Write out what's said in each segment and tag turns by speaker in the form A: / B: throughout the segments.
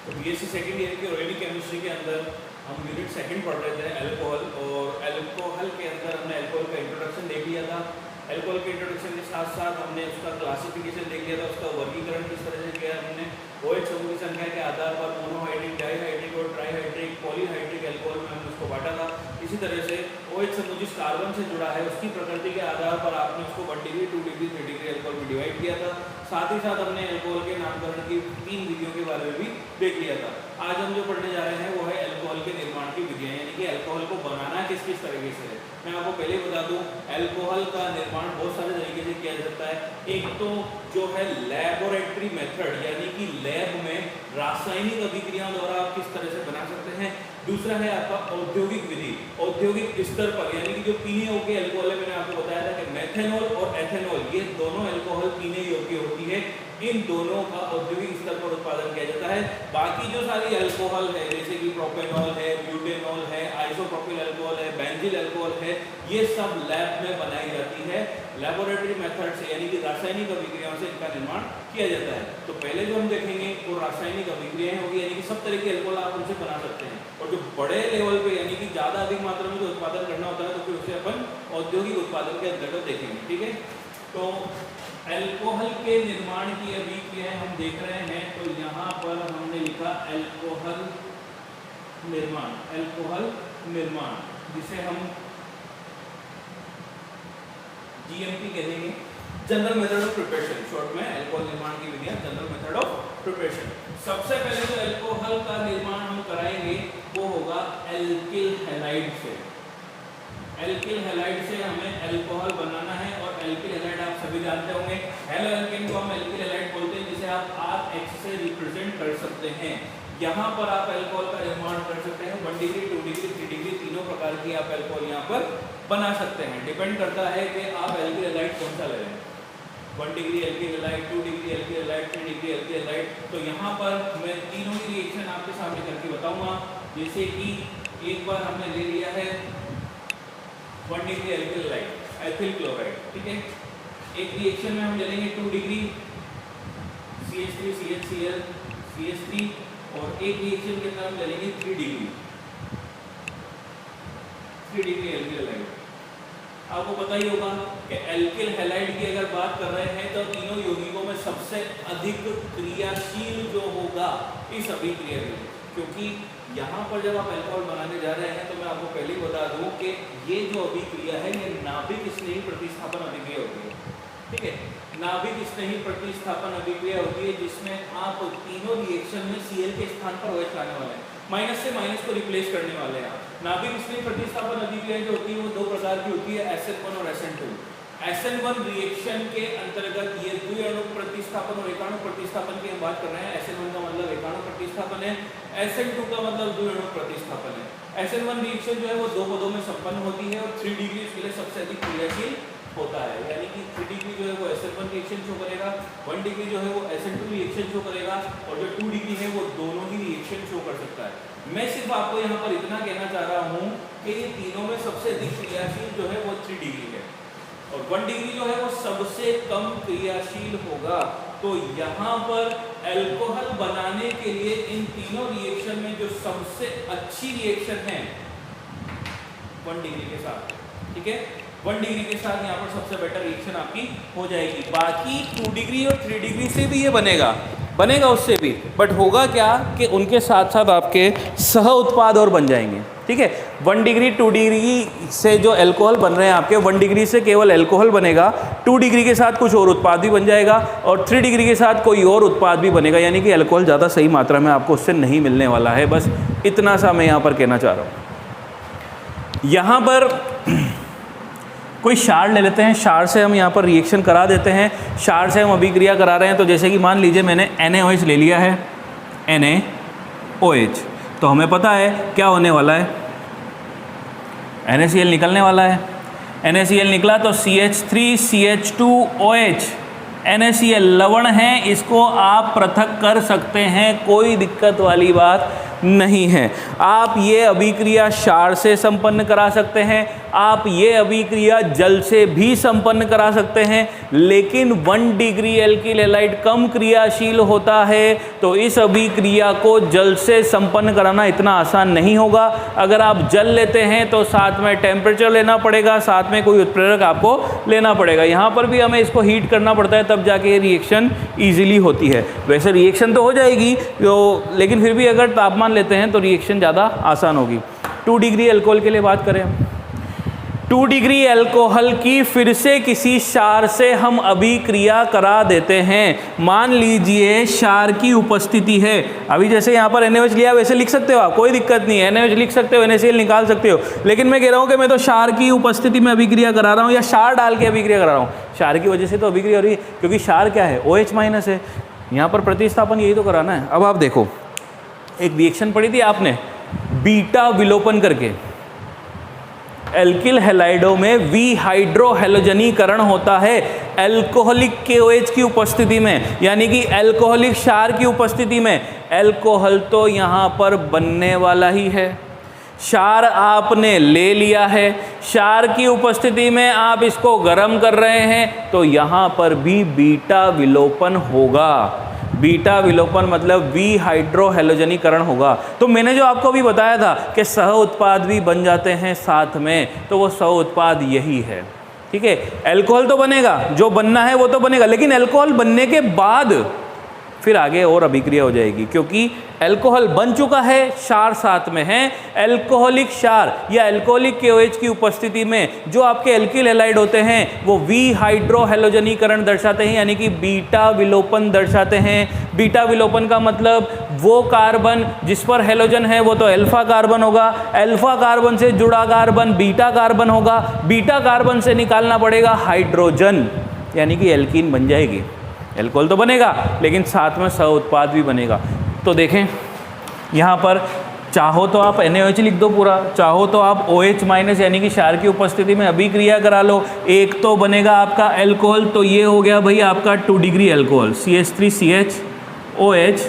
A: तो BSc second year की organic chemistry के अंदर हम यूनिट सेकंड पढ़ रहे थे अल्कोहल, और अल्कोहल के अंदर हमने अल्कोहल का इंट्रोडक्शन देख लिया था। अल्कोहल के इंट्रोडक्शन के साथ साथ हमने उसका क्लासिफिकेशन देख लिया था, उसका वर्गीकरण किस तरह से किया हमने। OH समूह की संख्या के आधार पर मोनोहाइड्रिक, डाईहाइड्रिक और ट्राईहाइड्रिक, पॉलीहाइड्रिक अल्कोहल में हमने उसको बांटा था। इसी तरह से OH समूह जिस कार्बन से जुड़ा है उसकी प्रकृति के आधार पर आपने उसको 1 डिग्री, 2 डिग्री, 3 डिग्री अल्कोहल में डिवाइड किया था। साथ ही साथ हमने अल्कोहल के नामकरण की 3 विधियों के बारे में भी देख लिया था। आज हम जो पढ़ने जा रहे हैं वो है अल्कोहल के निर्माण की विधियां, यानी कि अल्कोहल को बनाना किस किस तरीके से है। मैं आपको पहले ही बता दूं, अल्कोहल का निर्माण बहुत सारे तरीके से किया जाता है। एक तो जो है लैबोरेटरी मेथड, यानी कि लैब में रासायनिक अभिक्रियाओं द्वारा आप किस तरह से बना सकते हैं। दूसरा है आपका औद्योगिक विधि, औद्योगिक स्तर पर, यानी कि जो पीने योग्य अल्कोहल है, मैंने आपको बताया था कि मेथेनॉल और एथेनॉल ये दोनों अल्कोहल पीने योग्य होती है, इन दोनों का औद्योगिक स्तर पर उत्पादन किया जाता है। बाकी जो सारी अल्कोहल है जैसे कि प्रोपेनॉल है, ब्यूटेनॉल है, आइसोप्रोपिल अल्कोहल है, बेंजील अल्कोहल है, ये सब लैब में बनाई जाती है। लैबोरेटरी मेथड से, यानी कि रासायनिक अभिक्रियाओं से इनका निर्माण किया जाता है। तो पहले जो हम देखेंगे वो रासायनिक अभिक्रियाएं होगी, यानी कि सब तरह के अल्कोहल आप उनसे बना सकते हैं। और जो बड़े लेवल पे, यानी कि ज़्यादा अधिक मात्रा में जो उत्पादन करना होता है, तो फिर उसे अपन औद्योगिक उत्पादन के अंतर्गत देखेंगे। ठीक है, तो अल्कोहल के निर्माण की अभिक्रियाएं हम देख रहे हैं। तो यहाँ पर हमने लिखा अल्कोहल निर्माण, अल्कोहल निर्माण जिसे हम GMP कहेंगे, general method of preparation. Short में अल्कोहल निर्माण की विधियां, जनरल मेथड ऑफ प्रिपरेशन। सबसे पहले जो अल्कोहल का निर्माण हम कराएंगे वो होगा एल्किल हैलाइड से। एल्किल हैलाइड से हमें अल्कोहल बनाना है, और एल्किल हैलाइड आप सभी जानते होंगे, हेलो एल्केन को हम एल्किल हैलाइड बोलते हैं, जिसे आप RH से रिप्रेजेंट कर सकते हैं। यहाँ पर आप अल्कोहल का निर्माण कर सकते हैं 1 डिग्री, 2 डिग्री, 3 डिग्री, तीनों प्रकार की आप अल्कोहल यहाँ पर बना सकते हैं। डिपेंड करता है कि आप एल्किल हैलाइड कौन सा ले रहे हैं। 1 degree alkyl halide, 2 degree alkyl halide, 3 degree alkyl halide. तो यहाँ पर मैं तीनों ही रिएक्शन आपके सामने करके बताऊंगा। जैसे कि एक बार हमने ले लिया है 1 degree alkyl halide, ethyl chloride, ठीक है। एक रिएक्शन में हम ले लेंगे 2 डिग्री CH3 CHCl CH3, और एक रिएक्शन के अंदर हम ले लेंगे 3 डिग्री एल्किल हैलाइड। आपको पता ही होगा कि एल्किल हैलाइड की अगर बात कर रहे हैं तो तीनों यौगिकों में सबसे अधिक क्रियाशील जो होगा इस अभिक्रिया में, क्योंकि यहाँ पर जब आप अल्कोहल बनाने जा रहे हैं तो मैं आपको पहले ही बता दूं कि ये जो अभिक्रिया है ये नाभिक स्नेही प्रतिस्थापन अभिक्रिया होती है। ठीक है, नाभिक स्नेही प्रतिस्थापन अभिक्रिया होती है जिसमें आप तीनों रिएक्शन में Cl के स्थान पर OH लाने वाले हैं, माइनस से माइनस को रिप्लेस करने वाले हैं। नाभिक स्नेही प्रतिस्थापन अभिक्रिया जो होती है वो 2 प्रकार की होती है, SN1 और SN2। SN1 रिएक्शन के अंतर्गत ये द्विअणुक प्रतिस्थापन और एकाणुक प्रतिस्थापन की हम बात कर रहे हैं। SN1 का मतलब एकाणुक प्रतिस्थापन है, SN2 का मतलब द्विअणुक प्रतिस्थापन है। SN1 रिएक्शन जो है वो 2 पदों में संपन्न होती है, और 3 डिग्री इसके लिए सबसे अधिक क्रियाशील होता है, यानी कि 3 डिग्री जो है वो SN1 रिएक्शन शो करेगा, 1 डिग्री जो है वो SN2 रिएक्शन शो करेगा, और जो 2 डिग्री है वो दोनों ही रिएक्शन शो कर सकता है। मैं सिर्फ आपको यहाँ पर इतना कहना चाह रहा हूँ कि ये तीनों में सबसे अधिक क्रियाशील जो है वो 3 डिग्री है, और 1 डिग्री जो है वो सबसे कम क्रियाशील होगा। तो यहाँ पर अल्कोहल बनाने के लिए इन तीनों रिएक्शन में जो सबसे अच्छी रिएक्शन है 1 डिग्री के साथ, ठीक है, 1 डिग्री के साथ यहाँ पर सबसे बेटर रिएक्शन आपकी हो जाएगी। बाकी 2 डिग्री और 3 डिग्री से भी ये बनेगा उससे भी, बट होगा क्या कि उनके साथ साथ आपके सह उत्पाद और बन जाएंगे। ठीक है, 1 डिग्री 2 डिग्री से जो अल्कोहल बन रहे हैं आपके, 1 डिग्री से केवल अल्कोहल बनेगा, 2 डिग्री के साथ कुछ और उत्पाद भी बन जाएगा, और 3 डिग्री के साथ कोई और उत्पाद भी बनेगा, यानी कि अल्कोहल ज़्यादा सही मात्रा में आपको उससे नहीं मिलने वाला है। बस इतना सा मैं यहाँ पर कहना चाह रहा हूँ। यहाँ पर कोई क्षार ले लेते हैं, क्षार से हम यहाँ पर रिएक्शन करा देते हैं, क्षार से हम अभिक्रिया करा रहे हैं। तो जैसे कि मान लीजिए मैंने NaOH ले लिया है, NaOH, तो हमें पता है क्या होने वाला है, NaCl निकलने वाला है। NaCl निकला तो CH3CH2OH, NaCl लवण है, इसको आप पृथक कर सकते हैं, कोई दिक्कत वाली बात नहीं है। आप ये अभिक्रिया क्षार से संपन्न करा सकते हैं, आप ये अभिक्रिया जल से भी संपन्न करा सकते हैं, लेकिन 1 डिग्री एल्किल हैलाइड कम क्रियाशील होता है, तो इस अभिक्रिया को जल से संपन्न कराना इतना आसान नहीं होगा। अगर आप जल लेते हैं तो साथ में टेम्परेचर लेना पड़ेगा, साथ में कोई उत्प्रेरक आपको लेना पड़ेगा। यहाँ पर भी हमें इसको हीट करना पड़ता है, तब जाके ये रिएक्शन ईजिली होती है। वैसे रिएक्शन तो हो जाएगी लेकिन फिर भी अगर तापमान लेते हैं तो रिएक्शन ज़्यादा आसान होगी। 2 डिग्री अल्कोहल के लिए बात करें हम, 2 डिग्री अल्कोहल की फिर से किसी क्षार से हम अभिक्रिया करा देते हैं। मान लीजिए क्षार की उपस्थिति है, अभी जैसे यहाँ पर NaOH लिया वैसे लिख सकते हो आप, कोई दिक्कत नहीं है, NaOH लिख सकते हो, NaCl निकाल सकते हो, लेकिन मैं कह रहा हूँ कि मैं तो क्षार की उपस्थिति में अभिक्रिया करा रहा हूँ या क्षार डाल के अभिक्रिया करा रहा हूँ। क्षार की वजह से तो अभिक्रिया हो रही है, क्योंकि क्षार क्या है, OH माइनस है, यहाँ पर प्रतिस्थापन यही तो कराना है। अब आप देखो, एक रिएक्शन पढ़ी थी आपने बीटा विलोपन करके, एल्किल हैलाइडों में विहाइड्रोहैलोजनीकरण होता है अल्कोहलिक KOH की उपस्थिति में, यानी कि अल्कोहलिक क्षार की उपस्थिति में। अल्कोहल तो यहाँ पर बनने वाला ही है, क्षार आपने ले लिया है, क्षार की उपस्थिति में आप इसको गर्म कर रहे हैं, तो यहाँ पर भी बीटा विलोपन होगा। बीटा विलोपन मतलब विहाइड्रोहैलोजनीकरण होगा। तो मैंने जो आपको अभी बताया था कि सह उत्पाद भी बन जाते हैं साथ में, तो वो सह उत्पाद यही है। ठीक है, अल्कोहल तो बनेगा, जो बनना है वो तो बनेगा, लेकिन अल्कोहल बनने के बाद फिर आगे और अभिक्रिया हो जाएगी, क्योंकि अल्कोहल बन चुका है, क्षार साथ में है। अल्कोहलिक क्षार या अल्कोहलिक KOH की उपस्थिति में जो आपके एल्किल हैलाइड होते हैं वो विहाइड्रोहैलोजनीकरण दर्शाते हैं, यानी कि बीटा विलोपन दर्शाते हैं। बीटा विलोपन का मतलब वो कार्बन जिस पर हैलोजन है वो तो अल्फा कार्बन होगा, अल्फा कार्बन से जुड़ा कार्बन बीटा कार्बन होगा, बीटा कार्बन से निकालना पड़ेगा हाइड्रोजन, यानी कि एल्कीन बन जाएगी। अल्कोहल तो बनेगा लेकिन साथ में सह उत्पाद भी बनेगा। तो देखें यहाँ पर, चाहो तो आप NaOH लिख दो पूरा, चाहो तो आप OH माइनस यानी कि क्षार की उपस्थिति में अभिक्रिया करा लो, एक तो बनेगा आपका अल्कोहल। तो ये हो गया भाई आपका 2 degree alcohol, CH3CHOH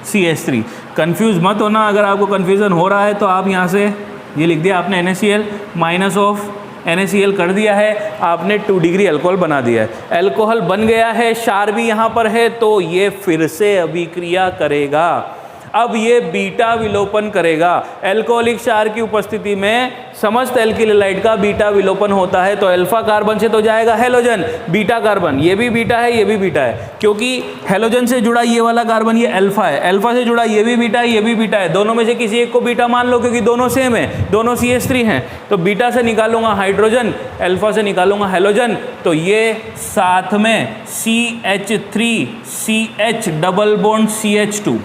A: CH3। Confuse मत होना, अगर आपको कन्फ्यूज़न हो रहा है तो आप यहाँ से ये लिख दिया आपने NaCl माइनस ऑफ NaCl कर दिया है, आपने 2 डिग्री अल्कोहल बना दिया है। अल्कोहल बन गया है, क्षार भी यहाँ पर है, तो ये फिर से अभिक्रिया करेगा। अब ये बीटा विलोपन करेगा। अल्कोहलिक क्षार की उपस्थिति में समस्त एल्किल हैलाइड का बीटा विलोपन होता है, तो अल्फा कार्बन से तो जाएगा हैलोजन, बीटा कार्बन, ये भी बीटा है ये भी बीटा है, क्योंकि हैलोजन से जुड़ा ये वाला कार्बन ये अल्फा है, अल्फा से जुड़ा ये भी बीटा है ये भी बीटा है, दोनों में से किसी एक को बीटा मान लो क्योंकि दोनों सेम है, दोनों CH3 हैं। तो बीटा से निकालूंगा हाइड्रोजन, अल्फा से निकालूंगा हैलोजन, तो ये साथ में CH3CH डबल बॉन्ड CH2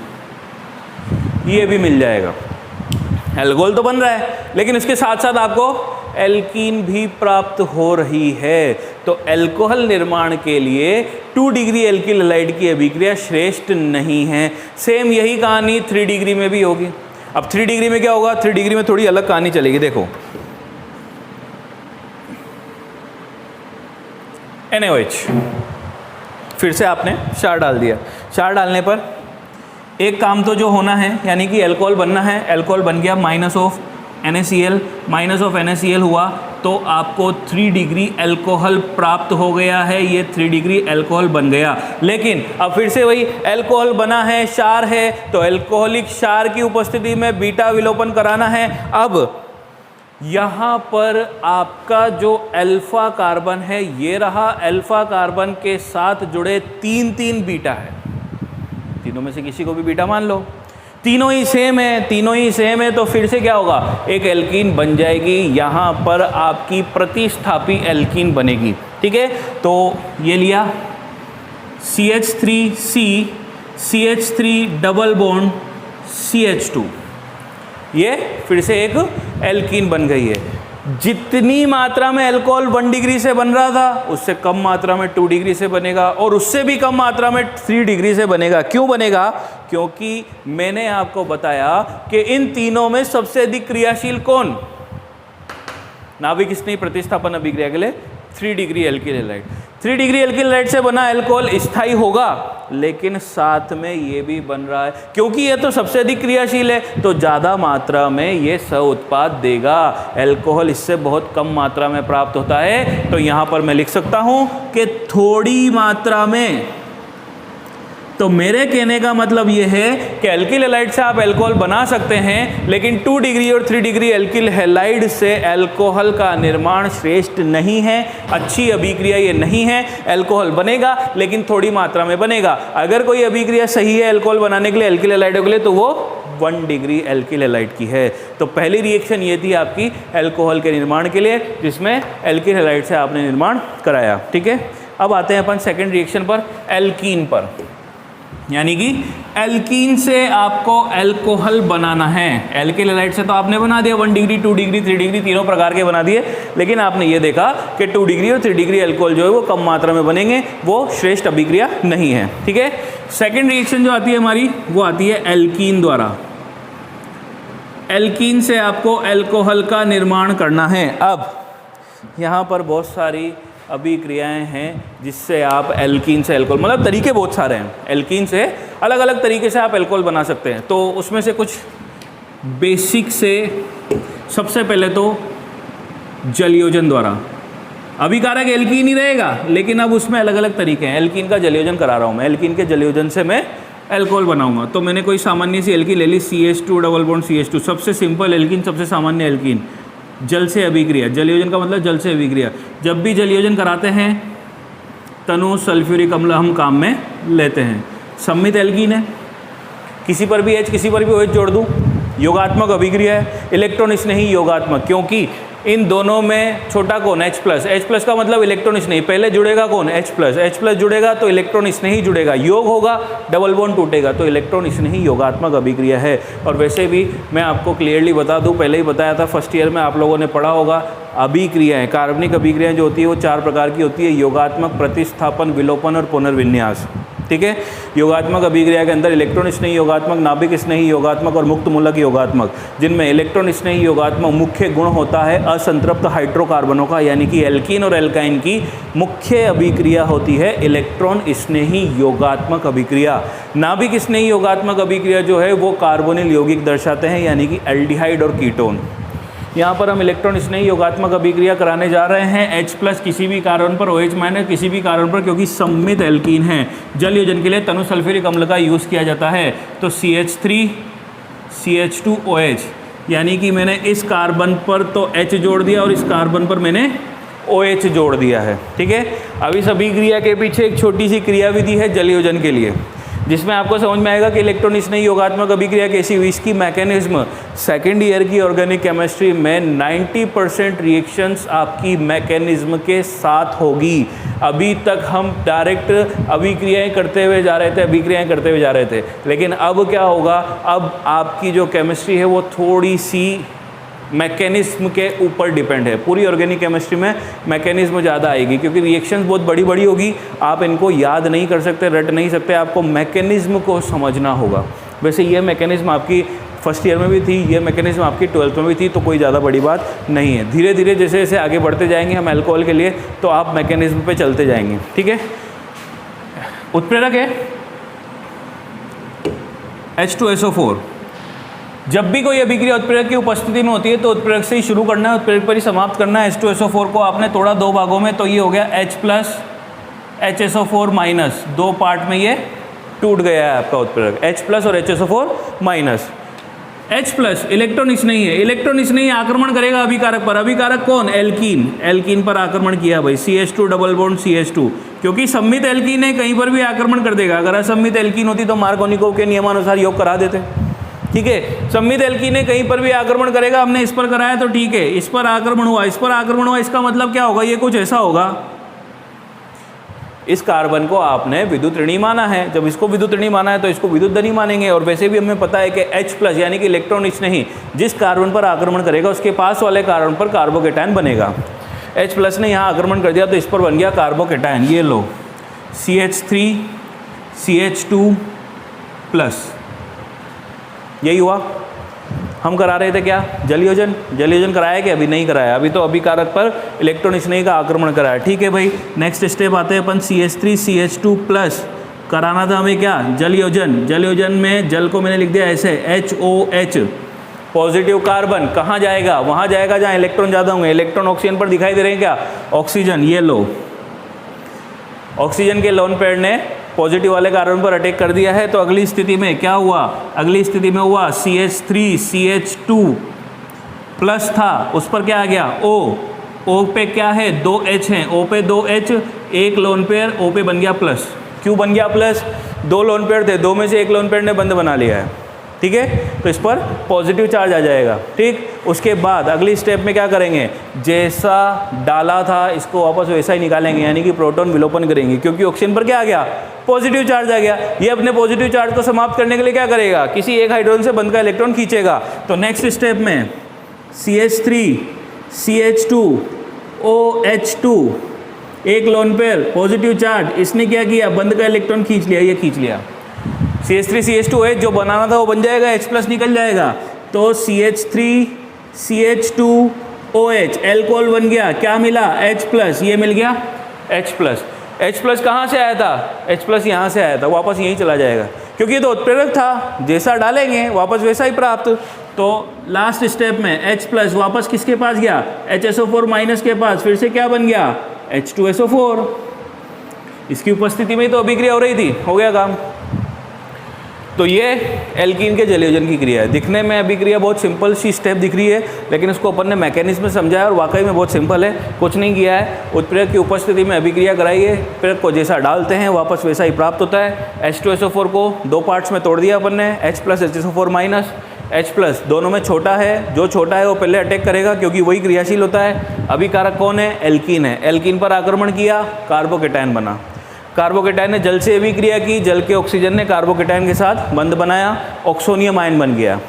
A: ये भी मिल जाएगा। अल्कोहल तो बन रहा है लेकिन इसके साथ साथ आपको एल्कीन भी प्राप्त हो रही है। तो अल्कोहल निर्माण के लिए 2 डिग्री एल्किल हैलाइड की अभिक्रिया श्रेष्ठ नहीं है। सेम यही कहानी 3 डिग्री में भी होगी। अब 3 डिग्री में क्या होगा, 3 डिग्री में थोड़ी अलग कहानी चलेगी। देखो NaOH फिर से आपने क्षार डाल दिया, क्षार डालने पर एक काम तो जो होना है यानी कि अल्कोहल बनना है, अल्कोहल बन गया, माइनस ऑफ NaCl हुआ, तो आपको 3 डिग्री अल्कोहल प्राप्त हो गया है। ये 3 डिग्री अल्कोहल बन गया। लेकिन अब फिर से वही, अल्कोहल बना है, क्षार है, तो अल्कोहलिक क्षार की उपस्थिति में बीटा विलोपन कराना है। अब यहाँ पर आपका जो अल्फा कार्बन है ये रहा, अल्फा कार्बन के साथ जुड़े 3 बीटा है, तीनों में से किसी को भी बीटा मान लो, तीनों ही सेम है, तीनों ही सेम है, तो फिर से क्या होगा, एक एल्कीन बन जाएगी। यहाँ पर आपकी प्रतिस्थापी एल्कीन बनेगी। ठीक है, तो ये लिया CH3 डबल बॉन्ड CH2, ये फिर से एक एल्कीन बन गई है। जितनी मात्रा में अल्कोहल 1 डिग्री से बन रहा था उससे कम मात्रा में 2 डिग्री से बनेगा, और उससे भी कम मात्रा में 3 डिग्री से बनेगा। क्यों बनेगा, क्योंकि मैंने आपको बताया कि इन तीनों में सबसे अधिक क्रियाशील कौन, नाभिक स्नेही प्रतिस्थापन अभिक्रिया के लिए 3 degree alkyl halide. 3 degree alkyl halide से बना अल्कोहल स्थायी होगा, लेकिन साथ में ये भी बन रहा है, क्योंकि ये तो सबसे अधिक क्रियाशील है तो ज़्यादा मात्रा में ये सह उत्पाद देगा। अल्कोहल इससे बहुत कम मात्रा में प्राप्त होता है, तो यहाँ पर मैं लिख सकता हूँ कि थोड़ी मात्रा में। तो मेरे कहने का मतलब ये है कि एल्किल हैलाइड से आप अल्कोहल बना सकते हैं, लेकिन 2 डिग्री और 3 डिग्री एल्किल हैलाइड से अल्कोहल का निर्माण श्रेष्ठ नहीं है, अच्छी अभिक्रिया ये नहीं है। अल्कोहल बनेगा लेकिन थोड़ी मात्रा में बनेगा। अगर कोई अभिक्रिया सही है अल्कोहल बनाने के लिए, एल्किल हैलाइडों के लिए, तो वो 1 डिग्री एल्किल हैलाइड की है। तो पहली रिएक्शन ये थी आपकी अल्कोहल के निर्माण के लिए, जिसमें एल्किल हैलाइड से आपने निर्माण कराया। ठीक है, अब आते हैं अपन सेकेंड रिएक्शन पर, एल्कीन पर। यानी कि एल्कीन से आपको अल्कोहल बनाना है। एल्किल हैलाइड से तो आपने बना दिया 1 डिग्री, 2 डिग्री, 3 डिग्री, तीनों प्रकार के बना दिए, लेकिन आपने ये देखा कि 2 डिग्री और 3 डिग्री अल्कोहल जो है वो कम मात्रा में बनेंगे, वो श्रेष्ठ अभिक्रिया नहीं है। ठीक है, सेकेंड रिएक्शन जो आती है हमारी, वो आती है एल्कीन द्वारा। एल्कीन से आपको अल्कोहल का निर्माण करना है। अब यहाँ पर बहुत सारी अभिक्रियाएं हैं जिससे आप एल्कीन से अल्कोहल, मतलब तरीके बहुत सारे हैं, एल्कीन से अलग अलग तरीके से आप अल्कोहल बना सकते हैं। तो उसमें से कुछ बेसिक से, सबसे पहले तो जलयोजन द्वारा। अभिकारक एल्कीन ही रहेगा, लेकिन अब उसमें अलग अलग तरीके हैं। एल्कीन का जलयोजन करा रहा हूँ मैं, एल्कीन के जलयोजन से मैं अल्कोहल बनाऊंगा। तो मैंने कोई सामान्य सी एल्कीन ले ली, CH2 डबल बॉन्ड CH2, सबसे सिंपल एल्कीन, सबसे सामान्य एल्कीन। जल से अभिक्रिया, जलयोजन का मतलब जल से अभिक्रिया। जब भी जलयोजन कराते हैं तनु सल्फ्यूरिक अम्ल हम काम में लेते हैं। सम्मित एल्कीन है, किसी पर भी H किसी पर भी OH जोड़ दूँ, योगात्मक अभिक्रिया है। इलेक्ट्रॉन स्नेही योगात्मक, क्योंकि इन दोनों में छोटा कौन, H प्लस का मतलब इलेक्ट्रॉन स्नेही। पहले जुड़ेगा कौन, H प्लस जुड़ेगा तो इलेक्ट्रॉन स्नेही जुड़ेगा, योग होगा, डबल बॉन्ड टूटेगा, तो इलेक्ट्रॉन स्नेही योगात्मक अभिक्रिया है। और वैसे भी मैं आपको क्लियरली बता दूं, पहले ही बताया था, फर्स्ट ईयर में आप लोगों ने पढ़ा होगा, अभिक्रियाएं, कार्बनिक अभिक्रियाएं जो होती है वो 4 प्रकार की होती है, योगात्मक, प्रतिस्थापन, विलोपन और पुनर्विन्यास। ठीक है, योगात्मक अभिक्रिया के अंदर इलेक्ट्रॉन स्नेही योगात्मक, नाभिक स्नेही योगात्मक और मुक्त मूलक योगात्मक, जिनमें इलेक्ट्रॉन स्नेही योगात्मक मुख्य गुण होता है असंतृप्त हाइड्रोकार्बनों का, यानी कि एल्कीन और एल्काइन की मुख्य अभिक्रिया होती है इलेक्ट्रॉन स्नेही योगात्मक अभिक्रिया। नाभिक स्नेही योगात्मक अभिक्रिया जो है वो कार्बोनिल यौगिक दर्शाते हैं, यानी कि एल्डिहाइड और कीटोन। यहाँ पर हम इलेक्ट्रॉन स्नेही योगात्मक अभिक्रिया कराने जा रहे हैं H प्लस किसी भी कारण पर, OH माइनस किसी भी कारण पर, क्योंकि सम्मित एल्कीन है। जल योजन के लिए तनु सल्फ्यूरिक अम्ल का यूज़ किया जाता है। तो CH3 CH2 OH, यानी कि मैंने इस कार्बन पर तो H जोड़ दिया और इस कार्बन पर मैंने OH जोड़ दिया है। ठीक है, अब इस अभिक्रिया के पीछे एक छोटी सी क्रियाविधि है जल योजन के लिए, जिसमें आपको समझ में आएगा कि इलेक्ट्रॉन स्नेही योगात्मक अभिक्रिया कैसी हुई, इसकी मैकेनिज्म। सेकेंड ईयर की ऑर्गेनिक केमिस्ट्री में 90% रिएक्शंस आपकी मैकेनिज्म के साथ होगी। अभी तक हम डायरेक्ट अभिक्रियाएं करते हुए जा रहे थे, लेकिन अब क्या होगा, अब आपकी जो केमिस्ट्री है वो थोड़ी सी मैकेनिज्म के ऊपर डिपेंड है। पूरी ऑर्गेनिक केमिस्ट्री में मैकेनिज्म ज़्यादा आएगी, क्योंकि रिएक्शंस बहुत बड़ी बड़ी होगी, आप इनको याद नहीं कर सकते, रट नहीं सकते, आपको मैकेनिज्म को समझना होगा। वैसे ये मैकेनिज्म आपकी फर्स्ट ईयर में भी थी, ये मैकेनिज्म आपकी 12th में भी थी, तो कोई ज़्यादा बड़ी बात नहीं है। धीरे धीरे जैसे जैसे आगे बढ़ते जाएंगे हम अल्कोहल के लिए, तो आप मैकेनिज्म पे चलते जाएंगे। ठीक है, उत्प्रेरक है H2SO4। जब भी कोई अभिक्रिया उत्प्रेरक की उपस्थिति में होती है तो उत्प्रेरक से ही शुरू करना है, उत्प्रेरक पर ही समाप्त करना है। H2SO4 को आपने तोड़ा 2 भागों में, तो ये हो गया H plus HSO4 minus, 2 part में ये टूट गया है आपका उत्प्रेरक, H प्लस और HSO4 minus. H plus electron स्नेही है, इलेक्ट्रॉन स्नेही आक्रमण करेगा अभिकारक पर। अभिकारक कौन, एल्कीन, एल्कीन पर आक्रमण किया भाई, CH2 डबल बॉन्ड CH2, क्योंकि सम्मित एल्कीन है, कहीं पर भी आक्रमण कर देगा। अगर असम्मित एल्कीन होती तो मार्कोनिकोव के नियमानुसार योग करा देते। ठीक है, सम्मित एल्कीन है, कहीं पर भी आक्रमण करेगा, हमने इस पर कराया तो ठीक है, इस पर आक्रमण हुआ, इस पर आक्रमण हुआ, इसका मतलब क्या होगा, ये कुछ ऐसा होगा, इस कार्बन को आपने विद्युत ऋणी माना है। जब इसको विद्युत ऋणी माना है तो इसको विद्युत धनी मानेंगे। और वैसे भी हमें पता है कि H प्लस यानी कि इलेक्ट्रॉन स्नेही जिस कार्बन पर आक्रमण करेगा उसके पास वाले कार्बन पर कार्बोकेटायन बनेगा। H प्लस ने यहाँ आक्रमण कर दिया तो इस पर बन गया कार्बोकेटायन, ये लो CH3 CH2 प्लस, यही हुआ। हम करा रहे थे क्या, जलयोजन। जलयोजन कराया कि अभी नहीं कराया, अभी तो अभिकारक पर इलेक्ट्रॉन स्नेही का आक्रमण कराया। ठीक है भाई, नेक्स्ट स्टेप आते हैं अपन CH3CH2 प्लस कराना था हमें क्या, जलयोजन। जलयोजन में जल को मैंने लिख दिया ऐसे HOH, पॉजिटिव कार्बन कहाँ जाएगा, वहाँ जाएगा जहाँ इलेक्ट्रॉन ज़्यादा होंगे। इलेक्ट्रॉन ऑक्सीजन पर दिखाई दे रहे हैं क्या, ऑक्सीजन, ये लो ऑक्सीजन के लोन पेयर ने पॉजिटिव वाले कार्बन पर अटैक कर दिया है। तो अगली स्थिति में क्या हुआ, अगली स्थिति में हुआ CH3CH2 प्लस था, उस पर क्या आ गया O पे क्या है, 2H हैं, O पे 2H, एक लोन पेयर O पे बन गया प्लस। क्यों बन गया प्लस, 2 लोन पेयर थे, 2 में से एक लोन पेयर ने बंद बना लिया है। ठीक है, तो इस पर पॉजिटिव चार्ज आ जाएगा। ठीक, उसके बाद अगली स्टेप में क्या करेंगे, जैसा डाला था इसको वापस वैसा ही निकालेंगे, यानी कि प्रोटॉन विलोपन करेंगे, क्योंकि ऑक्सीजन पर क्या आ गया, पॉजिटिव चार्ज आ गया। ये अपने पॉजिटिव चार्ज को समाप्त करने के लिए क्या करेगा, किसी एक हाइड्रोजन से बंद का इलेक्ट्रॉन खींचेगा। तो नेक्स्ट स्टेप में CH3CH2 OH2, एक लोन पेयर पॉजिटिव चार्ज, इसने क्या किया, बंद का इलेक्ट्रॉन खींच लिया, ये खींच लिया। CH3CH2H जो बनाना था वो बन जाएगा, H प्लस निकल जाएगा। तो CH3CH2OH एल्कोहल बन गया, क्या मिला, H प्लस, ये मिल गया H प्लस। H प्लस कहाँ से आया था, H प्लस यहाँ से आया था, वापस यहीं चला जाएगा, क्योंकि ये तो उत्प्रेरक था, जैसा डालेंगे वापस वैसा ही प्राप्त। तो लास्ट स्टेप में H प्लस वापस किसके पास गया, HSO4 माइनस के पास, फिर से क्या बन गया, H2SO4। इसकी उपस्थिति में ही तो अभिक्रिया हो रही थी, हो गया काम। तो ये एल्कीन के जलयोजन की क्रिया है। दिखने में अभिक्रिया बहुत सिंपल सी स्टेप दिख रही है, लेकिन इसको अपन ने मैकेनिज्म में समझाया और वाकई में बहुत सिंपल है, कुछ नहीं किया है। उत्प्रेरक की उपस्थिति में अभिक्रिया कराई है, प्रेरक को जैसा डालते हैं वापस वैसा ही प्राप्त होता है। H2SO4 को 2 पार्ट्स में तोड़ दिया अपन ने, H plus HSO4 minus. H plus दोनों में छोटा है, जो छोटा है वो पहले अटैक करेगा, क्योंकि वही क्रियाशील होता है। अभिकारक कौन है, एल्कीन है। एल्कीन पर आक्रमण किया, कार्बोकेटायन बना। कार्बोकेटायन ने जल से अभिक्रिया की, जल के ऑक्सीजन ने कार्बोकेटायन के साथ बंध बनाया, ऑक्सोनियम आयन बन गया।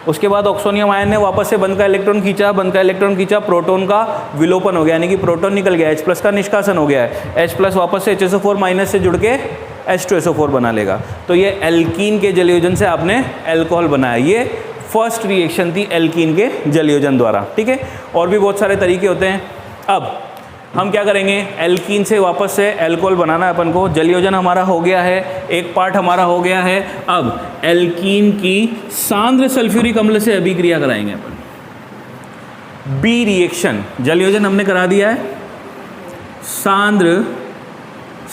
A: उसके बाद ऑक्सोनियम आयन ने वापस से बंध का इलेक्ट्रॉन खींचा, बंध का इलेक्ट्रॉन खींचा, प्रोटॉन का विलोपन हो गया, यानी कि प्रोटॉन निकल गया, H प्लस का निष्कासन हो गया है। H प्लस वापस से HSO4 माइनस से जुड़ के H2SO4 बना लेगा। तो ये एल्कीन के जलयोजन से आपने एल्कोहल बनाया। ये फर्स्ट रिएक्शन थी एल्कीन के जलयोजन द्वारा। ठीक है, और भी बहुत सारे तरीके होते हैं। अब हम क्या करेंगे, एल्कीन से वापस से एल्कोहल बनाना है अपन को। जलयोजन हमारा हो गया है, एक पार्ट हमारा हो गया है। अब एल्कीन की सांद्र सल्फ्यूरिक अम्ल से अभिक्रिया कराएंगे अपन। बी रिएक्शन, जलयोजन हमने करा दिया है सांद्र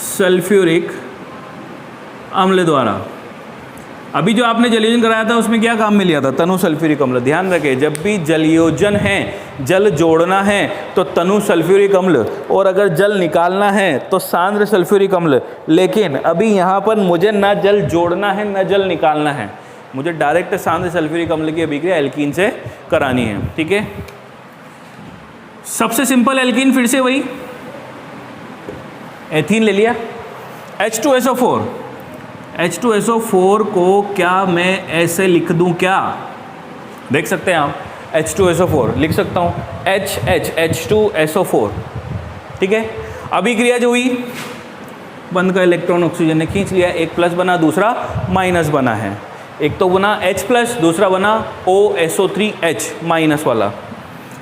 A: सल्फ्यूरिक अम्ल द्वारा। अभी जो आपने जलयोजन कराया था उसमें क्या काम में लिया था, तनु सल्फ्यूरिक अम्ल। ध्यान रखें, जब भी जलयोजन है, जल जोड़ना है तो तनु सल्फ्यूरिक अम्ल, और अगर जल निकालना है तो सांद्र सल्फ्यूरिक अम्ल। लेकिन अभी यहाँ पर मुझे ना जल जोड़ना है ना जल निकालना है, मुझे डायरेक्ट सांद्र सल्फ्यूरिक अम्ल की अभिक्रिया एल्कीन से करानी है। ठीक है, सबसे सिंपल एल्कीन फिर से वही एथीन ले लिया, H2SO4। H2SO4 को क्या मैं ऐसे लिख दूं, क्या देख सकते हैं आप, H2SO4 लिख सकता हूँ, H2SO4। ठीक है, अभिक्रिया जो हुई, बंद का इलेक्ट्रॉन ऑक्सीजन ने खींच लिया, एक प्लस बना, दूसरा माइनस बना है। एक तो बना H प्लस, दूसरा बना OSO3H माइनस वाला।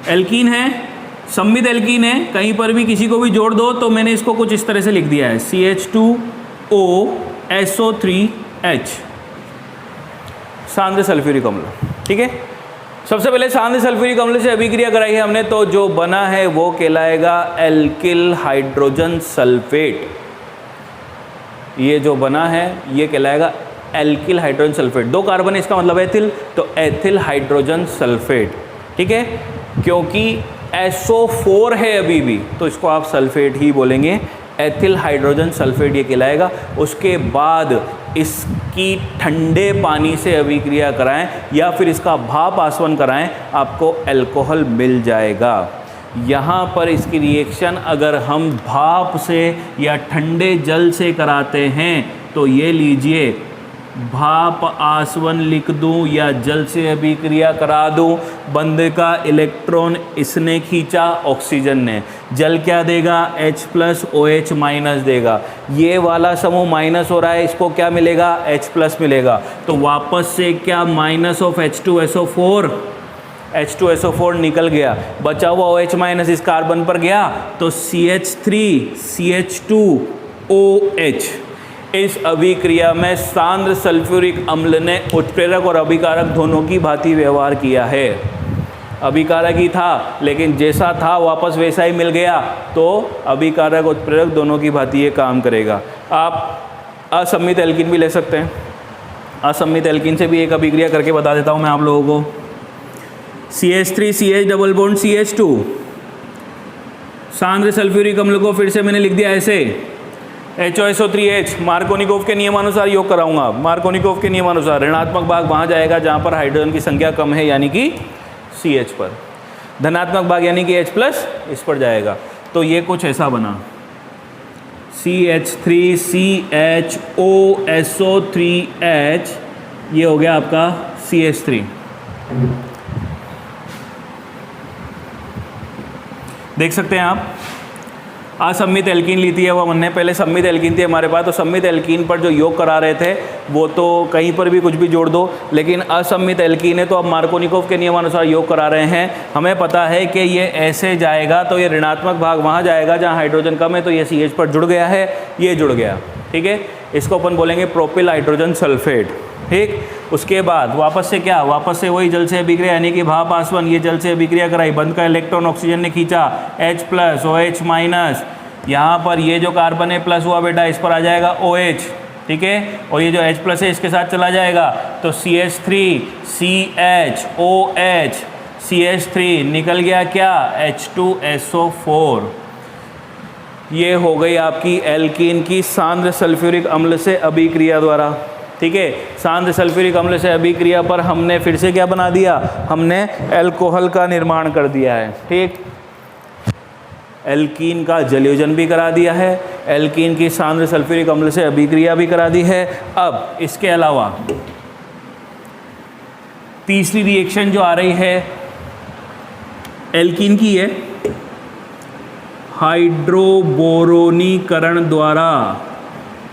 A: एल्कीन है, सम्मित एल्कीन है, कहीं पर भी किसी को भी जोड़ दो तो मैंने इसको कुछ इस तरह से लिख दिया है, CH2OSO3H सांद्र सल्फ्यूरिक अम्ल। ठीक है, सबसे पहले सांद्र सल्फ्यूरिक अम्ल से अभिक्रिया कराई है हमने, तो जो बना है वो कहलाएगा एल्किल हाइड्रोजन सल्फेट। ये जो बना है ये कहलाएगा एल्किल हाइड्रोजन सल्फेट। 2 कार्बन है, इसका मतलब एथिल, तो एथिल हाइड्रोजन सल्फेट। ठीक है, क्योंकि SO4 है अभी भी, तो इसको आप सल्फेट ही बोलेंगे, एथिल हाइड्रोजन सल्फेट ये कहलाएगा। उसके बाद इसकी ठंडे पानी से अभिक्रिया कराएं या फिर इसका भाप आसवन कराएं, आपको अल्कोहल मिल जाएगा। यहाँ पर इसकी रिएक्शन अगर हम भाप से या ठंडे जल से कराते हैं तो ये लीजिए भाप आसवन लिख दूं या जल से अभिक्रिया करा दूं। बंद का इलेक्ट्रॉन इसने खींचा, ऑक्सीजन ने। जल क्या देगा? H प्लस OH माइनस देगा। ये वाला समूह माइनस हो रहा है, इसको क्या मिलेगा? H प्लस मिलेगा। तो वापस से क्या माइनस ऑफ H2SO4, H2SO4 निकल गया, बचा हुआ OH माइनस इस कार्बन पर गया तो CH3 CH2OH। इस अभिक्रिया में सांद्र सल्फ्यूरिक अम्ल ने उत्प्रेरक और अभिकारक दोनों की भांति व्यवहार किया है। अभिकारक ही था लेकिन जैसा था वापस वैसा ही मिल गया, तो अभिकारक उत्प्रेरक दोनों की भांति ये काम करेगा। आप असम्मित एल्कीन भी ले सकते हैं। असम्मित एल्कीन से भी एक अभिक्रिया करके बता देता हूँ मैं आप लोगों को। CH3 CH double bond CH2, सांद्र सल्फ्यूरिक अम्ल को फिर से मैंने लिख दिया ऐसे HOSO3H। मार्कोनिकोव के नियमानुसार योग कराऊंगा। मार्कोनिकोव के नियमानुसार ऋणात्मक भाग वहाँ जाएगा जहाँ पर हाइड्रोजन की संख्या कम है, यानी कि CH पर। धनात्मक भाग यानी कि H प्लस इस पर जाएगा। तो ये कुछ ऐसा बना, CH3 CHOSO3H, ये हो गया आपका CH3। देख सकते हैं आप, असम्मित एल्कीन ली थी वो हमने, पहले सम्मित एल्कीन थी हमारे पास। तो सम्मित एल्कीन पर जो योग करा रहे थे वो तो कहीं पर भी कुछ भी जोड़ दो, लेकिन असम्मित एल्कीन है तो अब मार्कोनिकोव के नियमानुसार योग करा रहे हैं। हमें पता है कि ये ऐसे जाएगा तो ये ऋणात्मक भाग वहाँ जाएगा जहाँ हाइड्रोजन कम है, तो ये CH पर जुड़ गया है, ये जुड़ गया, ठीक है। इसको अपन बोलेंगे प्रोपिल हाइड्रोजन सल्फेट, ठीक। उसके बाद वापस से क्या, वापस से वही जल से अभिक्रिया यानी कि भाप आसवन, ये जल से अभिक्रिया कराई, बंद का इलेक्ट्रॉन ऑक्सीजन ने खींचा, H प्लस OH माइनस, यहाँ पर ये जो कार्बन है प्लस हुआ बेटा, इस पर आ जाएगा OH, ठीक है। और ये जो H प्लस है इसके साथ चला जाएगा तो CH3 CHOH, CH3 निकल गया क्या? H2SO4। ये हो गई आपकी एल्कीन की सांद्र सल्फ्यूरिक अम्ल से अभिक्रिया द्वारा, ठीक है। सांद्र सल्फ्यूरिक अम्ल से अभिक्रिया पर हमने फिर से क्या बना दिया? हमने एल्कोहल का निर्माण कर दिया है, ठीक। एल्कीन का जलयोजन भी करा दिया है, एल्कीन की सांद्र सल्फ्यूरिक अम्ल से अभिक्रिया भी करा दी है। अब इसके अलावा तीसरी रिएक्शन जो आ रही है एल्कीन की है हाइड्रोबोरोनीकरण द्वारा।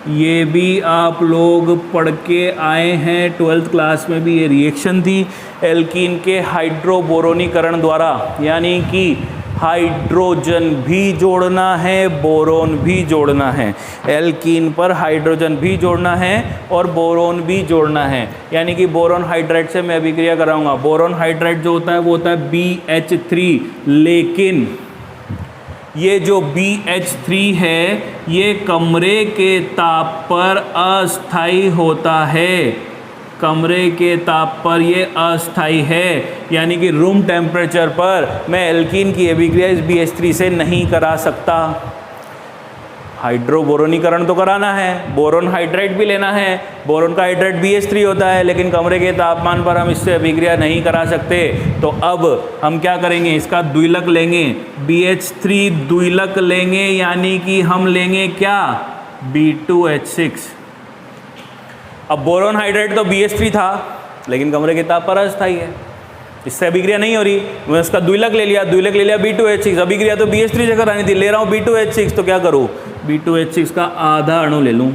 A: ये भी आप लोग पढ़ के आए हैं, 12th क्लास में भी ये रिएक्शन थी एल्कीन के हाइड्रोबोरोनीकरण द्वारा, यानी कि हाइड्रोजन भी जोड़ना है, बोरोन भी जोड़ना है। एल्कीन पर हाइड्रोजन भी जोड़ना है और बोरोन भी जोड़ना है, यानी कि बोरोन हाइड्राइड से मैं अभिक्रिया कराऊंगा। बोरोन हाइड्राइड जो होता है वो होता है BH3, लेकिन ये जो BH3 है ये कमरे के ताप पर अस्थायी होता है, कमरे के ताप पर ये अस्थायी है, यानी कि रूम टेम्परेचर पर मैं एल्कीन की अभिक्रिया इस BH3 से नहीं करा सकता। हाइड्रोबोरोनीकरण तो कराना है, बोरोन हाइड्राइड भी लेना है, बोरोन का हाइड्राइड BH3 होता है, लेकिन कमरे के तापमान पर हम इससे अभिक्रिया नहीं करा सकते। तो अब हम क्या करेंगे? इसका द्विलक लेंगे, BH3 द्विलक लेंगे, यानी कि हम लेंगे क्या? B2H6। अब बोरोन हाइड्राइड तो BH3 था लेकिन कमरे के ताप पर अस्थायी है, इससे अभिक्रिया नहीं हो रही, मैं उसका द्विलक ले लिया, B2H6। अभिक्रिया तो BH3 से करानी थी, ले रहा हूँ B2H6, तो क्या करूँ? B2H6 का आधा अणु ले लूँ।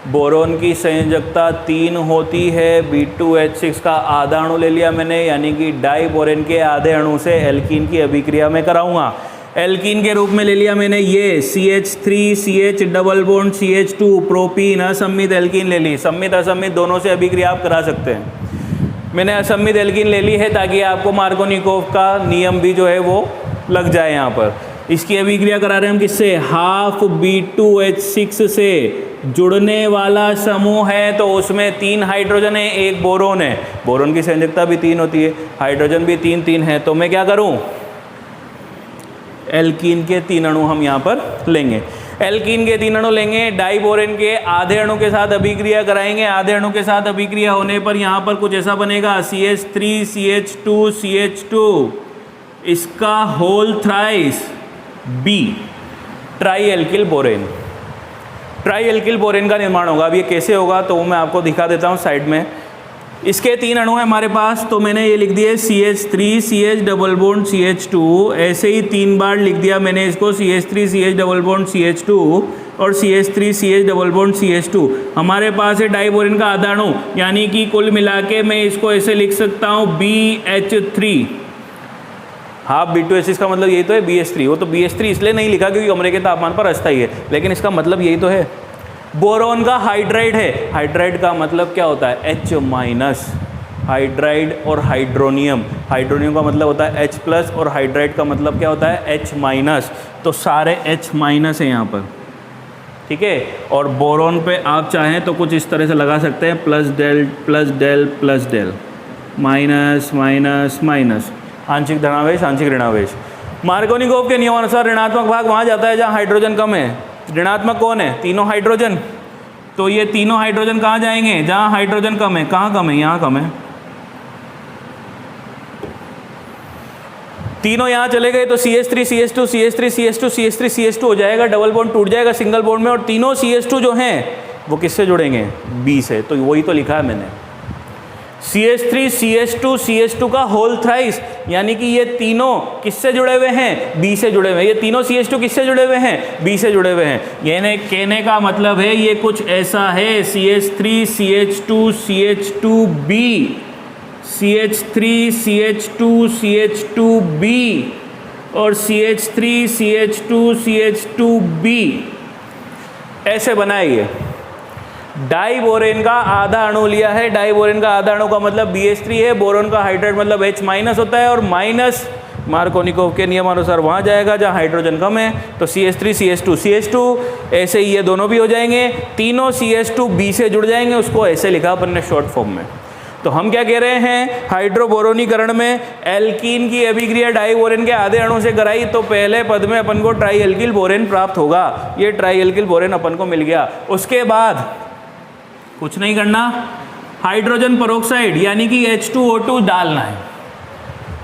A: बोरोन की संयोजकता 3 होती है, B2H6 का आधा अणु ले लिया मैंने, यानी कि डाई बोरेन के आधे अणु से एल्कीन की अभिक्रिया में कराऊंगा। एल्कीन के रूप में ले लिया मैंने ये CH3 CH double bond CH2, propene असम्मित एल्कीन ले ली। सम्मित असम्मित दोनों से अभिक्रिया आप करा सकते हैं। मैंने असम्मित एल्कीन ले ली है ताकि आपको मार्कोनिकोव का नियम भी जो है वो लग जाए। यहाँ पर इसकी अभिक्रिया करा रहे हैं हम किससे? हाफ B2H6 से। जुड़ने वाला समूह है तो उसमें 3 हाइड्रोजन है, 1 बोरोन है। बोरोन की संयोजकता भी 3 होती है, हाइड्रोजन भी 3 है। तो मैं क्या करूं? एल्कीन के 3 अणु हम यहाँ पर लेंगे। एल्कीन के 3 अणु लेंगे, डाई बोरेन के आधे अणु के साथ अभिक्रिया कराएंगे। आधे अणु के साथ अभिक्रिया होने पर यहाँ पर कुछ ऐसा बनेगा, CH3 CH2 CH2, इसका whole thrice B, tri alkyl borane. Tri alkyl borane का निर्माण होगा। अब ये कैसे होगा तो वो मैं आपको दिखा देता हूँ साइड में। इसके 3 अणु हैं हमारे पास, तो मैंने ये लिख दिए CH3 CH double bond CH2, ऐसे ही 3 बार लिख दिया मैंने इसको CH3 CH double bond CH2 और CH3 CH double bond CH2। हमारे पास है डाइबोरेन का आधा अणु, यानी कि कुल मिला के मैं इसको ऐसे लिख सकता हूँ BH3, हाफ B2H का मतलब यही तो है BH3। वो तो BH3 इसलिए नहीं लिखा क्योंकि कमरे के तापमान पर अस्थायी है, लेकिन इसका मतलब यही तो है। बोरोन का हाइड्राइड है, हाइड्राइड का मतलब क्या होता है H-, हाइड्राइड और हाइड्रोनियम, हाइड्रोनियम का मतलब होता है H+, और हाइड्राइड का मतलब क्या होता है H-, तो सारे H- है यहाँ पर, ठीक है। और बोरोन पे आप चाहें तो कुछ इस तरह से लगा सकते हैं, plus del plus del plus del, minus minus minus, आंशिक धनावेश आंशिक ऋणावेश। मार्कोनिकोव के नियमानुसार ऋणात्मक भाग वहाँ जाता है जहाँ हाइड्रोजन कम है। ऋणात्मक कौन है? तीनों हाइड्रोजन। तो ये तीनों हाइड्रोजन कहाँ जाएंगे? जहाँ हाइड्रोजन कम है। कहाँ कम है? यहाँ कम है। तीनों यहाँ चले गए तो CH3 CH2 CH3 CH2 CH3 CH2 हो जाएगा, डबल बॉन्ड टूट जाएगा सिंगल बॉन्ड में, और तीनों CH2 जो हैं वो किससे जुड़ेंगे? B से। तो वही तो लिखा है मैंने, CH3 CH2 CH2 का होल थ्राइस, यानी कि ये तीनों किससे जुड़े हुए हैं? B से जुड़े हुए हैं। ये तीनों CH2 किससे जुड़े हुए हैं? B से जुड़े हुए हैं। यानी कहने का मतलब है ये कुछ ऐसा है, CH3 CH2 CH2B, CH3 CH2 CH2B और CH3 CH2 CH2B, ऐसे बनाइए। डाइबोरेन का आधा अणु लिया है, डाइबोरेन का आधा अणु का मतलब BH3 है, बोरोन का हाइड्राइड मतलब H- होता है, और माइनस मार्कोनिकोव के नियमानुसार वहाँ जाएगा जहाँ हाइड्रोजन कम है, तो CH3 CH2 CH2, ऐसे ही ये दोनों भी हो जाएंगे। तीनों CH2 B से जुड़ जाएंगे, उसको ऐसे लिखा अपन ने शॉर्ट फॉर्म में। तो हम क्या कह रहे हैं? हाइड्रोबोरोनीकरण में एल्कीन की अभिक्रिया डाइबोरेन के आधे अणु से कराई तो पहले पद में अपन को ट्राई एल्किल बोरेन प्राप्त होगा। ये ट्राई एल्किल बोरेन अपन को मिल गया। उसके बाद कुछ नहीं करना, हाइड्रोजन पेरोक्साइड यानी कि H2O2 डालना है।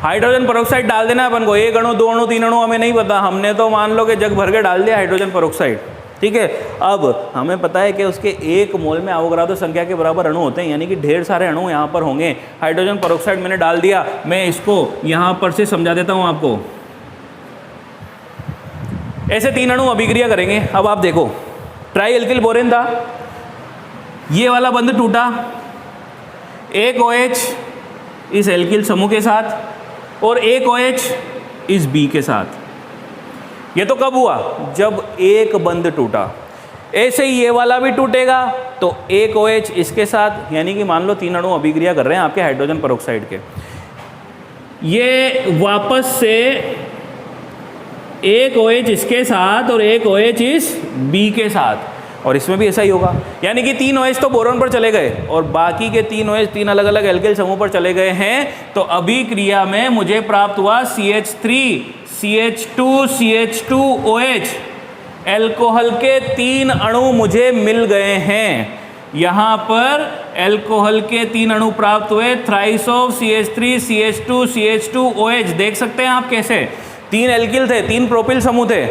A: हाइड्रोजन पेरोक्साइड डाल देना अपन को, 1 अणु 2 अणु 3 अणु हमें नहीं पता, हमने तो मान लो कि जग भर के डाल दिया हाइड्रोजन पेरोक्साइड, ठीक है। अब हमें पता है कि उसके 1 मोल में अवोगाद्रो संख्या के बराबर अणु होते हैं, यानी कि ढेर सारे अणु यहाँ पर होंगे। हाइड्रोजन पेरोक्साइड मैंने डाल दिया, मैं इसको यहाँ पर से समझा देता हूँ आपको। ऐसे 3 अणु अभिक्रिया करेंगे। अब आप देखो, ट्राई एल्किल बोरेन था, ये वाला बंध टूटा, एक OH इस एल्किल समूह के साथ और एक OH इस B के साथ। ये तो कब हुआ? जब एक बंध टूटा। ऐसे ही ये वाला भी टूटेगा तो एक OH इसके साथ, यानी कि मान लो 3 अणु अभिक्रिया कर रहे हैं आपके हाइड्रोजन पेरोक्साइड के। ये वापस से एक OH इसके साथ और एक OH इस B के साथ, और इसमें भी ऐसा ही होगा। यानी कि 3 OH तो बोरोन पर चले गए और बाकी के 3 OH 3 अलग अलग एल्किल समूह पर चले गए हैं। तो अभिक्रिया में मुझे प्राप्त हुआ CH3 CH2 CH2OH, एल्कोहल के 3 अणु मुझे मिल गए हैं। यहाँ पर एल्कोहल के 3 अणु प्राप्त हुए, thrice of CH3 CH2 CH2OH। देख सकते हैं आप कैसे 3 एल्किल थे, 3 प्रोपिल समूह थे,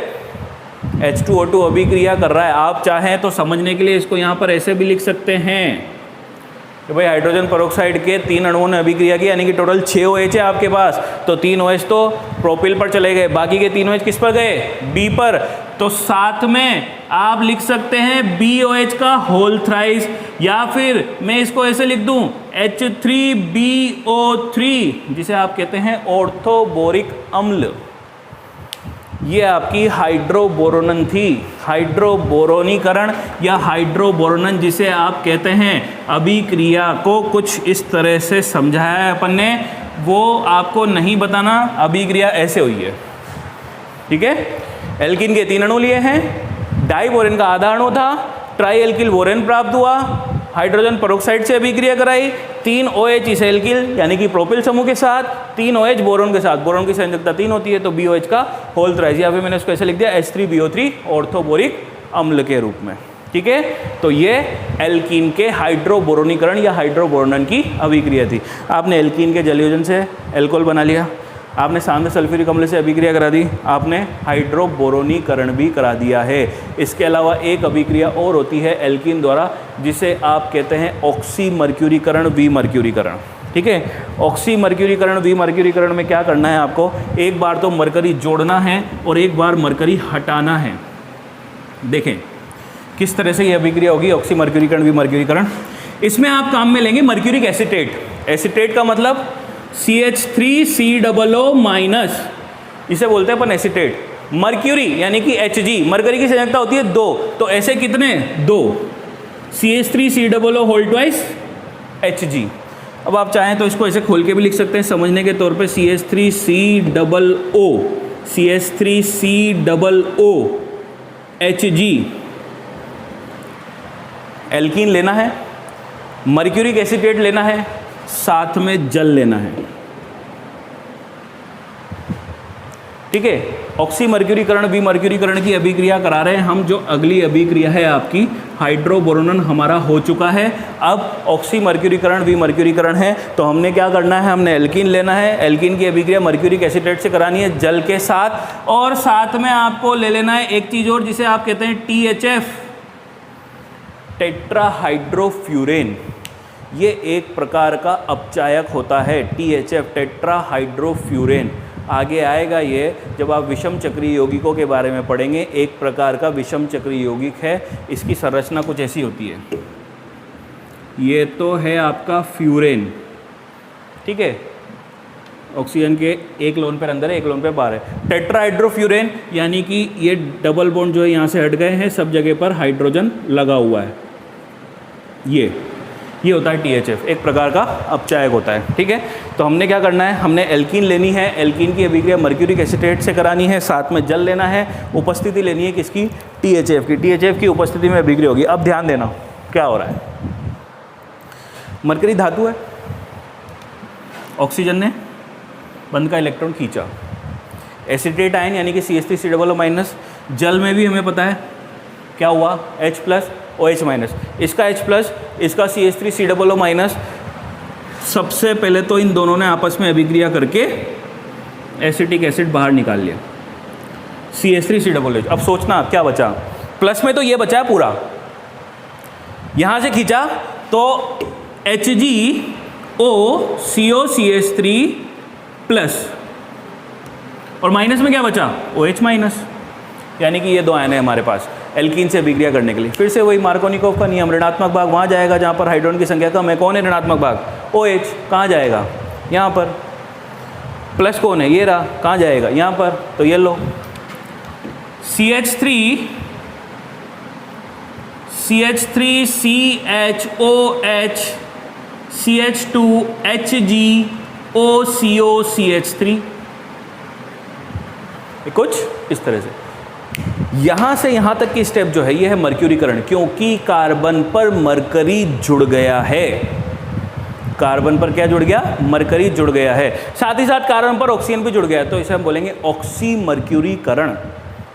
A: H2O2 अभिक्रिया कर रहा है। आप चाहें तो समझने के लिए इसको यहाँ पर ऐसे भी लिख सकते हैं कि भाई हाइड्रोजन पेरोक्साइड के 3 अणुओं ने अभिक्रिया की, यानी कि टोटल 6 OH है आपके पास। तो 3 OH तो प्रोपिल पर चले गए, बाकी के 3 OH किस पर गए? B पर। तो साथ में आप लिख सकते हैं BOH का होल थ्राइस, या फिर मैं इसको ऐसे लिख दूं H3BO3, जिसे आप कहते हैं ऑर्थोबोरिक अम्ल। ये आपकी हाइड्रोबोरोनन थी। हाइड्रोबोरोनीकरण या हाइड्रोबोरोनन जिसे आप कहते हैं, अभिक्रिया को कुछ इस तरह से समझाया है अपन ने, वो आपको नहीं बताना। अभिक्रिया ऐसे हुई है, ठीक है। एल्किन के 3 अणु लिए हैं, डाइबोरेन का आधा अणु था, ट्राई एल्किल बोरेन प्राप्त हुआ, हाइड्रोजन पेरोक्साइड से अभिक्रिया कराई, 3 OH इस एल्किल यानी कि प्रोपिल समूह के साथ, 3 OH बोरोन के साथ। बोरोन की संयोजकता 3 होती है, तो BOH का होल थ्राइस, या फिर मैंने उसको ऐसे लिख दिया H3BO3 ऑर्थोबोरिक अम्ल के रूप में, ठीक है। तो ये एल्कीन के हाइड्रोबोरोनीकरण या हाइड्रोबोरोनन की अभिक्रिया थी। आपने एल्कीन के जलयोजन से एल्कोहल बना लिया, आपने साथ में सल्फ्यूरिक अम्ल से अभिक्रिया करा दी, आपने हाइड्रोबोरोनीकरण भी करा दिया है। इसके अलावा एक अभिक्रिया और होती है एल्कीन द्वारा, जिसे आप कहते हैं ऑक्सी मर्क्यूरीकरण, विमर्क्यूरीकरण। ठीक है, ऑक्सी मर्क्यूरीकरण, विमर्क्यूरीकरण में क्या करना है आपको, एक बार तो मरकरी जोड़ना है और एक बार मरकरी हटाना है। देखें किस तरह से ये अभिक्रिया होगी, ऑक्सी मर्क्यूरीकरण, विमर्क्यूरीकरण। इसमें आप काम में लेंगे मर्क्यूरिक एसीटेट। एसीटेट का मतलब CH3COO माइनस, इसे बोलते हैं अपन एसीटेट। मर्क्यूरी यानी कि Hg, मरकरी की संयोजकता होती है 2, तो ऐसे कितने 2, CH3COO होल ट्वाइस Hg। अब आप चाहें तो इसको ऐसे खोल के भी लिख सकते हैं समझने के तौर पे, CH3COO Hg। एल्कीन लेना है, मर्क्यूरिक एसीटेट लेना है, साथ में जल लेना है। ठीक है, ऑक्सी मर्क्यूरीकरण, विमर्क्यूरीकरण की अभिक्रिया करा रहे हैं हम। जो अगली अभिक्रिया है आपकी हाइड्रोबोरोनन हमारा हो चुका है। अब ऑक्सी मर्क्यूरीकरण, विमर्क्यूरीकरण है, तो हमने क्या करना है, हमने एल्कीन लेना है। एल्कीन की अभिक्रिया मर्क्यूरिक एसीटेट से करानी है जल के साथ, और साथ में आपको ले लेना है एक चीज और जिसे आप कहते हैं THF, टेट्राहाइड्रोफ्यूरेन। ये एक प्रकार का अपचायक होता है, THF टेट्राहाइड्रोफ्यूरेन। आगे आएगा ये जब आप विषम चक्रीय यौगिकों के बारे में पढ़ेंगे। एक प्रकार का विषम चक्रीय यौगिक है, इसकी संरचना कुछ ऐसी होती है। ये तो है आपका फ्यूरेन, ठीक है, ऑक्सीजन के एक लोन पर अंदर है, एक लोन पे बाहर है। टेट्राहाइड्रोफ्यूरेन यानी कि ये डबल बॉन्ड जो है यहाँ से हट गए हैं, सब जगह पर हाइड्रोजन लगा हुआ है। ये होता है THF, एक प्रकार का अपचायक होता है। ठीक है, तो हमने क्या करना है, हमने एल्कीन लेनी है। एल्कीन की अभिक्रिया मर्क्यूरिक एसीटेट से करानी है, साथ में जल लेना है। उपस्थिति लेनी है किसकी, THF की। THF की उपस्थिति में अभिक्रिया होगी। अब ध्यान देना क्या हो रहा है, मरकरी धातु है, ऑक्सीजन ने बंद का इलेक्ट्रॉन खींचा, एसीटेट आयन यानी कि CH3COO माइनस। जल में भी हमें पता है क्या हुआ, H प्लस OH माइनस, इसका H प्लस, इसका CH3COO माइनस। सबसे पहले तो इन दोनों ने आपस में अभिक्रिया करके एसिटिक एसिड बाहर निकाल लिया, CH3COOH। अब सोचना क्या बचा, प्लस में तो ये बचा है पूरा, यहाँ से खींचा तो HgOCOCH3 प्लस, और माइनस में क्या बचा, OH माइनस। यानी कि ये दो आयन है हमारे पास एल्कीन से अभिक्रिया करने के लिए। फिर से वही मार्कोनिकोव का नियम, ऋणात्मक भाग वहाँ जाएगा जहाँ पर हाइड्रोजन की संख्या कम है। कौन है ऋणात्मक भाग, OH, कहाँ जाएगा, यहाँ पर। प्लस कौन है, ये रहा, कहाँ जाएगा, यहाँ पर। तो ये लो CH3CHOH CH2HgOCOCH3, कुछ इस तरह से। यहाँ से यहाँ तक की स्टेप जो है ये है मर्क्यूरीकरण, क्योंकि कार्बन पर मरकरी जुड़ गया है। कार्बन पर क्या जुड़ गया, मरकरी जुड़ गया है। साथ ही साथ कार्बन पर ऑक्सीजन भी जुड़ गया है, तो इसे हम बोलेंगे ऑक्सी मर्क्यूरीकरण।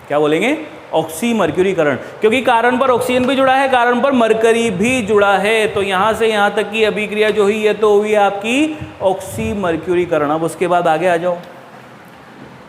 A: क्या बोलेंगे, ऑक्सी मर्क्यूरीकरण, क्योंकि कार्बन पर ऑक्सीजन भी जुड़ा है, कार्बन पर मरकरी भी जुड़ा है। तो यहाँ से यहाँ तक की अभिक्रिया जो हुई है तो हुई आपकी ऑक्सी मर्क्यूरीकरण। अब उसके बाद आगे आ जाओ।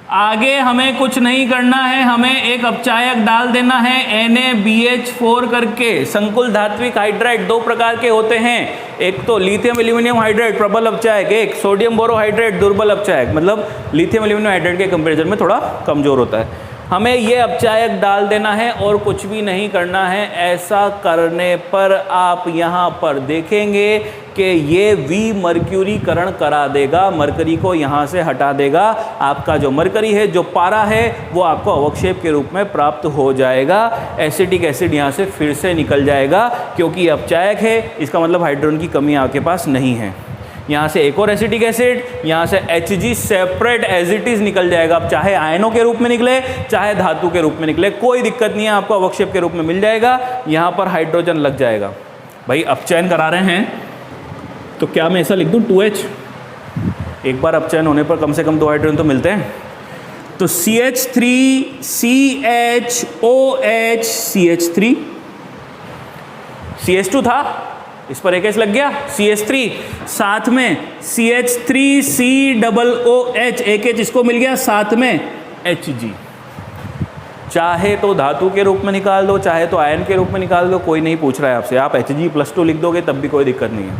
A: आगे हमें कुछ नहीं करना है, हमें एक अपचायक डाल देना है NaBH4 करके। संकुल धात्विक हाइड्राइड दो प्रकार के होते हैं, एक तो लिथियम एल्यूमिनियम हाइड्राइड प्रबल अपचायक, एक सोडियम बोरोहाइड्राइड दुर्बल अपचायक, मतलब लिथियम एल्यूमिनियम हाइड्राइड के कंपैरिजन में थोड़ा कमजोर होता है। हमें ये अपचायक डाल देना है और कुछ भी नहीं करना है। ऐसा करने पर आप यहाँ पर देखेंगे कि ये विमर्क्यूरीकरण करा देगा, मरकरी को यहाँ से हटा देगा। आपका जो मरकरी है, जो पारा है, वो आपको अवक्षेप के रूप में प्राप्त हो जाएगा। एसिटिक एसिड यहाँ से फिर से निकल जाएगा, क्योंकि अपचायक है, इसका मतलब हाइड्रोजन की कमी आपके पास नहीं है। यहाँ से एक और एसिटिक एसिड, यहाँ से Hg separate as it is निकल जाएगा। अब चाहे आयनों के रूप में निकले, चाहे धातु के रूप में निकले, कोई दिक्कत नहीं है, आपको अवक्षेप के रूप में मिल जाएगा। यहाँ पर हाइड्रोजन लग जाएगा। भाई अपचयन करा रहे हैं तो क्या मैं ऐसा लिख दूँ 2H, एक बार अपचयन होने पर कम से कम 2 हाइड्रोजन तो मिलते हैं। तो CH3CHOH CH3, CH2 था, इस पर एक H लग गया, CH3, साथ में CH3COOH, एक H इसको मिल गया, साथ में Hg। चाहे तो धातु के रूप में निकाल दो, चाहे तो आयन के रूप में निकाल दो, कोई नहीं पूछ रहा है आपसे। आप Hg+2 लिख दोगे तब भी कोई दिक्कत नहीं है,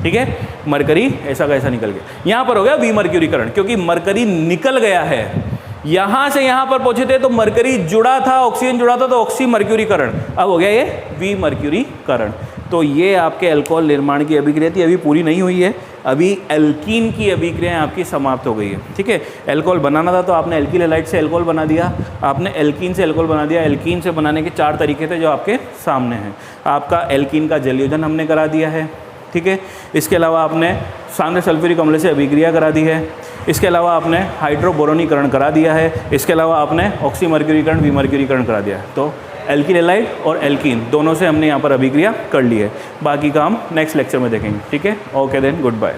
A: ठीक है। मरकरी ऐसा का ऐसा निकल गया। यहाँ पर हो गया विमर्क्यूरीकरण, क्योंकि मरकरी निकल गया है। यहाँ से यहाँ पर पहुँचे थे तो मरकरी जुड़ा था, ऑक्सीजन जुड़ा था, तो ऑक्सी मर्क्यूरीकरण। अब हो गया ये विमर्क्यूरीकरण। तो ये आपके अल्कोहल निर्माण की अभिक्रिया थी, अभी पूरी नहीं हुई है, अभी एल्कीन की अभिक्रिया आपकी समाप्त हो गई है, ठीक है। अल्कोहल बनाना था तो आपने एल्किल हैलाइड से अल्कोहल बना दिया, आपने एल्कीन से अल्कोहल बना दिया। एल्कीन से बनाने के 4 तरीके थे जो आपके सामने हैं। आपका एल्कीन का जलयोजन हमने करा दिया है, ठीक है। इसके अलावा आपने सांद्र सल्फ्यूरिक अम्ल से अभिक्रिया करा दी है। इसके अलावा आपने हाइड्रोबोरोनीकरण करा दिया है। इसके अलावा आपने ऑक्सीमर्क्यूरीकरण, विमर्क्यूरीकरण करा दिया है। तो एल्किल हैलाइड और एल्कीन दोनों से हमने यहाँ पर अभिक्रिया कर ली है। बाकी काम नेक्स्ट लेक्चर में देखेंगे, ठीक है। Okay then, good bye.